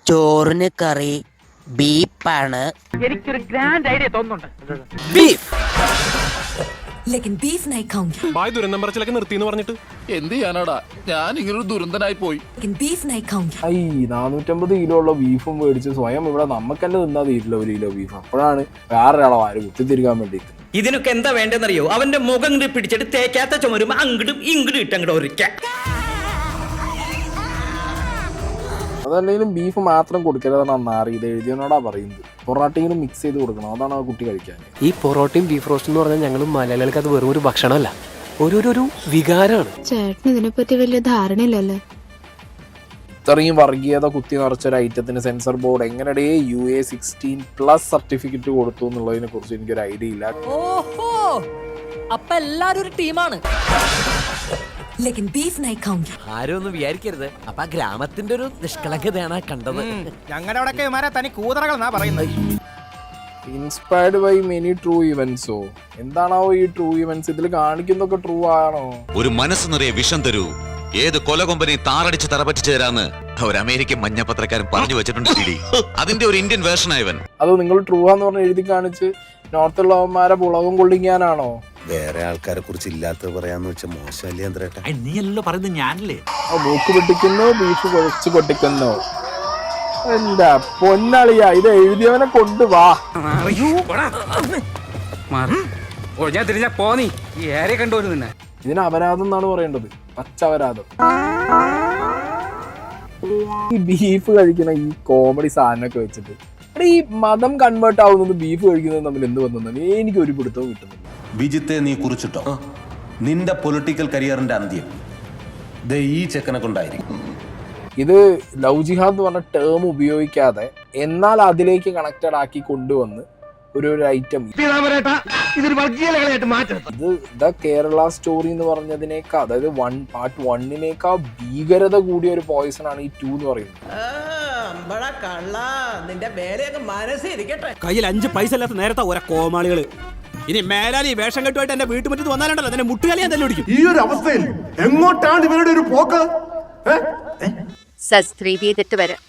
ചോറിന് കറി ബീഫാണ്. എനിക്കൊരു ഗ്രാൻഡ് ഐഡിയ തോന്നുന്നുണ്ട്. ബീഫ് ബായ് ദുരന്തം പറച്ചിലൊക്കെ നിർത്തിന്ന് പറഞ്ഞിട്ട് എന്ത് ചെയ്യാനാടാ, ഞാൻ ഇങ്ങനൊരു ദുരന്തനായി പോയി. 450 കിലോ ഉള്ള ബീഫും മേടിച്ച് സ്വയം ഇവിടെ നമുക്ക് തന്നെ തിന്നാ തീരില്ല 1 കിലോ ബീഫ്. അപ്പോഴാണ് വേറൊരാളെ വാര് കുത്തിത്തിരിക്കാൻ വേണ്ടിയിട്ട്. ഇതിനൊക്കെ എന്താ വേണ്ടെന്നറിയോ? അവന്റെ മുഖം ഇങ്ങോട്ട് പിടിച്ചിട്ട് തേക്കാത്ത ചുമരും അങ്ങോട്ടും ഇങ്ങോട്ടും ഇട്ടങ്ങോട്ട് ഒരിക്ക. അതല്ലെങ്കിലും ബീഫ് മാത്രം കൊടുക്കരുതെന്നാണ് നാറി ഇത് എഴുതിയനോടാ പറയുന്നത്. പൊറോട്ടയിലും മിക്സ് ചെയ്ത് കൊടുക്കണം, അതാണ് ആ കുട്ടി കഴിക്കാൻ. ഈ പൊറോട്ടയും ബീഫ് റോസ്റ്റ് എന്ന് പറഞ്ഞാൽ ഞങ്ങൾ മലയാളികൾക്ക് അത് വെറും ഒരു ഭക്ഷണമല്ല, ഒരു വികാരമാണ്. ചേട്ടന് ഇതിനെപ്പറ്റി വലിയ ധാരണയില്ലല്ലേ? ഇത്രയും വർഗീയത കുത്തി നിറച്ചൊരു ഐറ്റത്തിന് സെൻസർ ബോർഡ് എങ്ങനെയേ UA16+ സർട്ടിഫിക്കറ്റ് കൊടുത്തു എന്നുള്ളതിനെ കുറിച്ച് എനിക്കൊരു ഐഡിയ ഇല്ല. ഓഹോ, അപ്പൊ എല്ലാരും ഒരു ടീമാണ്. ആരും ഒന്നും വിചാരിക്കരുത്, അപ്പൊ ആ ഗ്രാമത്തിന്റെ ഒരു നിഷ്കളങ്കതയാണ് കണ്ടത്. ഞങ്ങളുടെ അവിടെ തനി കൂതറകൾ എന്നാ പറയുന്നത്. ഇൻസ്പയർഡ് ബൈ മെനി ട്രൂ ഇവന്റ്സോ? എന്താണോ ഈ ട്രൂ ഇവന്റ്സ്? ഇതിൽ കാണിക്കുന്നതൊക്കെ ട്രൂ ആണോ? ഒരു മനസ്സ് നിറയെ വിഷം തരൂ, ഏത് കൊലകൊമ്പനെ താറടിച്ച് തറപറ്റിച്ചു തരാന്ന് ഒരു അമേരിക്കൻ മഞ്ഞപത്രക്കാരൻ പറഞ്ഞു വെച്ചിട്ടുണ്ട്. അതിന്റെ ഒരു ഇന്ത്യൻ വേർഷൻ ആയവൻ. അത് നിങ്ങൾ ട്രൂ ആന്ന് പറഞ്ഞ് എഴുതി കാണിച്ച് നോർത്തുള്ളവന്മാരെ പുളകം കൊള്ളിക്കാനാണോ? വേറെ ആൾക്കാരെ കുറിച്ച് ഇല്ലാത്തത് പറയാന്ന് വെച്ചാൽ മോശമല്ലേ എന്തേട്ടാ? നീയല്ലോ പറയുന്നത്, ഞാനല്ലേ. മൂക്ക് പൊട്ടിക്കുന്നു, ബീഫ് കുഴച്ച് പൊട്ടിക്കുന്നു. എന്താ പൊന്നളിയാ, ഇത് എഴുതിയവനെ കൊണ്ടുവാ. ഇതിന് അപരാധം എന്നാണ് പറയേണ്ടത്, പച്ച അപരാധം. ഈ ബീഫ് കഴിക്കണ ഈ കോമഡി സാധനമൊക്കെ വെച്ചിട്ട് ഈ മതം കൺവേർട്ട് ആവുന്നത് ബീഫ് കഴിക്കുന്നത് തമ്മിൽ എന്ത് വന്നു എനിക്ക് ഒരു പിടുത്തവും കിട്ടുന്നില്ല. വിജിത്തെ നീ കുറിച്ചിട്ടോ? നിന്റെ പൊളിറ്റിക്കൽ കരിയറിന്റെ അന്ത്യം ഈ ചെക്കനെ കൊണ്ടായിരിക്കും. ഇത് ലവ് ജിഹാദ് എന്ന് പറഞ്ഞ ടേം ഉപയോഗിക്കാതെ എന്നാൽ അതിലേക്ക് കണക്റ്റഡ് ആക്കി കൊണ്ടുവന്ന് ഒരു ഐറ്റം ഇത് ദ കേരള സ്റ്റോറി എന്ന് പറഞ്ഞതിനേക്കാൾ, അതായത് പാർട്ട് 1 ഭീകരത കൂടിയ ഒരു പോയിസൺ ആണ് ഈ 2 എന്ന് പറയുന്നത്. കയ്യിൽ 5 പൈസ ഇല്ലാത്ത നേരത്തെ ഓരോ കോമാളികള്. ഇനി മേലാലി വേഷം കെട്ടുമായിട്ട് എന്റെ വീട്ടുമുറ്റത്ത് വന്നാലുണ്ടല്ലോ അതിന്റെ മുട്ടുകാലി ഞാൻ തന്നെ ഓടിക്കും. ഈ ഒരു അവസ്ഥയിൽ എങ്ങോട്ടാണ് ഇവരുടെ ഒരു പോക്ക്? സബ്സ്ക്രൈബ് ചെയ്തിട്ട് വരാം.